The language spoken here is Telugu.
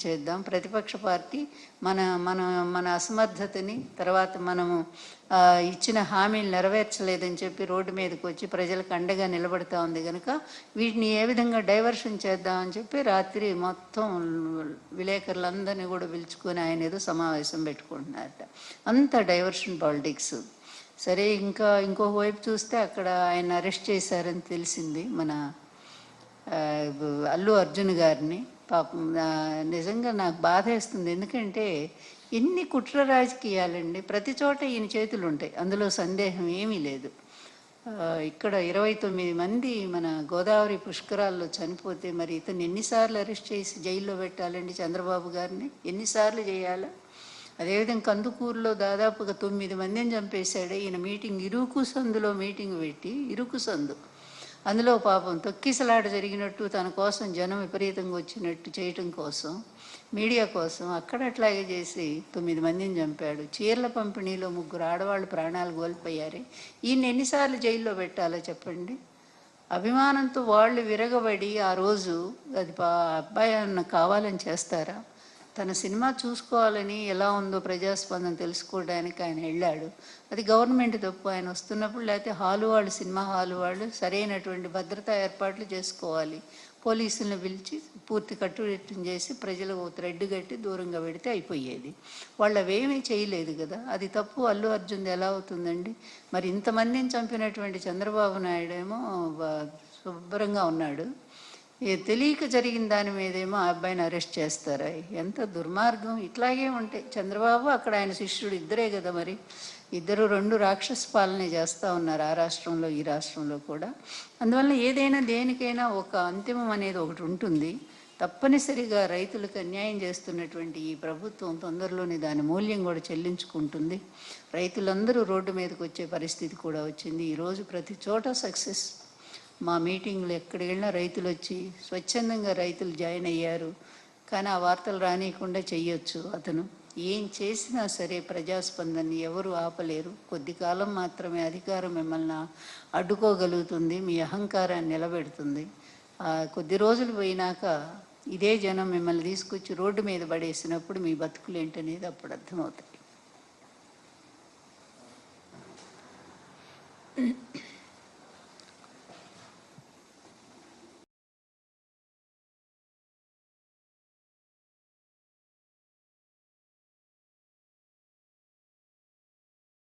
చేద్దాం. ప్రతిపక్ష పార్టీ మన మన మన అసమర్థతని, తర్వాత మనము ఇచ్చిన హామీలు నెరవేర్చలేదని చెప్పి రోడ్డు మీదకి వచ్చి ప్రజలకు అండగా నిలబడతా ఉంది కనుక వీటిని ఏ విధంగా డైవర్షన్ చేద్దామని చెప్పి రాత్రి మొత్తం విలేకరులందరినీ కూడా పిలుచుకొని ఆయన ఏదో సమావేశం పెట్టుకుంటున్నారట. అంత డైవర్షన్ పాలిటిక్స్. సరే, ఇంకొక వైపు చూస్తే అక్కడ ఆయన అరెస్ట్ చేశారని తెలిసింది, మన అల్లు అర్జున్ గారిని. పాపం నిజంగా నాకు బాధ వేస్తుంది. ఎందుకంటే ఎన్ని కుట్ర రాజకీయాలండి, ప్రతి చోట ఈయన చేతులు ఉంటాయి, అందులో సందేహం ఏమీ లేదు. ఇక్కడ 29 మంది మన గోదావరి పుష్కరాల్లో చనిపోతే మరి ఇతను ఎన్నిసార్లు అరెస్ట్ చేసి జైల్లో పెట్టాలండి? చంద్రబాబు గారిని ఎన్నిసార్లు చేయాలా? అదేవిధంగా కందుకూరులో దాదాపుగా 9 మందిని చంపేశాడు ఈయన. ఇరుకు సందులో మీటింగ్ పెట్టి, ఇరుకు సందు, అందులో పాపం తొక్కిసలాట జరిగినట్టు తన కోసం జనం విపరీతంగా వచ్చినట్టు చేయటం కోసం, మీడియా కోసం అక్కడ అట్లాగే చేసి 9 మందిని చంపాడు. చీరల పంపిణీలో 3 ఆడవాళ్ళు ప్రాణాలు కోల్పోయారు. ఈయన ఎన్నిసార్లు జైల్లో పెట్టాలో చెప్పండి? అభిమానంతో వాళ్ళు విరగబడి ఆ రోజు అది అబ్బాయి అన్న కావాలని చేస్తారా? తన సినిమా చూసుకోవాలని, ఎలా ఉందో ప్రజాస్పందన తెలుసుకోవడానికి ఆయన వెళ్ళాడు. అది గవర్నమెంట్ తప్పు. ఆయన వస్తున్నప్పుడు, లేకపోతే సినిమా హాలు వాళ్ళు సరైనటువంటి భద్రతా ఏర్పాట్లు చేసుకోవాలి. పోలీసులను పిలిచి పూర్తి కట్టుదిట్టం చేసి ప్రజలు థ్రెడ్ కట్టి దూరంగా పెడితే అయిపోయేది. వాళ్ళు అవేమీ చేయలేదు కదా, అది తప్పు. అల్లు అర్జున్ ఎలా అవుతుందండి? మరి ఇంతమందిని చంపినటువంటి చంద్రబాబు నాయుడు ఏమో శుభ్రంగా ఉన్నాడు. తెలియక జరిగిన దాని మీదేమో ఆ అబ్బాయిని అరెస్ట్ చేస్తారా? ఎంత దుర్మార్గం! ఇట్లాగే ఉంటాయి. చంద్రబాబు అక్కడ ఆయన శిష్యుడు ఇద్దరే కదా, మరి ఇద్దరు 2 రాక్షస పాలనే చేస్తూ ఉన్నారు, ఆ రాష్ట్రంలో ఈ రాష్ట్రంలో కూడా. అందువల్ల ఏదైనా దేనికైనా ఒక అంతిమం అనేది ఒకటి ఉంటుంది. తప్పనిసరిగా రైతులకు అన్యాయం చేస్తున్నటువంటి ఈ ప్రభుత్వం తొందరలోనే దాని మూల్యం కూడా చెల్లించుకుంటుంది. రైతులందరూ రోడ్డు మీదకి వచ్చే పరిస్థితి కూడా వచ్చింది. ఈరోజు ప్రతి చోట సక్సెస్. మా మీటింగ్లు ఎక్కడికి వెళ్ళినా రైతులు వచ్చి స్వచ్ఛందంగా రైతులు జాయిన్ అయ్యారు. కానీ ఆ వార్తలు రానియకుండా చెయ్యొచ్చు అతను. ఏం చేసినా సరే ప్రజాస్పందనని ఎవరు ఆపలేరు. కొద్ది కాలం మాత్రమే అధికారం మిమ్మల్ని అడ్డుకోగలుగుతుంది, మీ అహంకారాన్ని నిలబెడుతుంది. కొద్ది రోజులు పోయినాక ఇదే జనం మిమ్మల్ని తీసుకొచ్చి రోడ్డు మీద పడేసినప్పుడు మీ బతుకులు ఏంటనేది అప్పుడు అర్థమవుతాయి.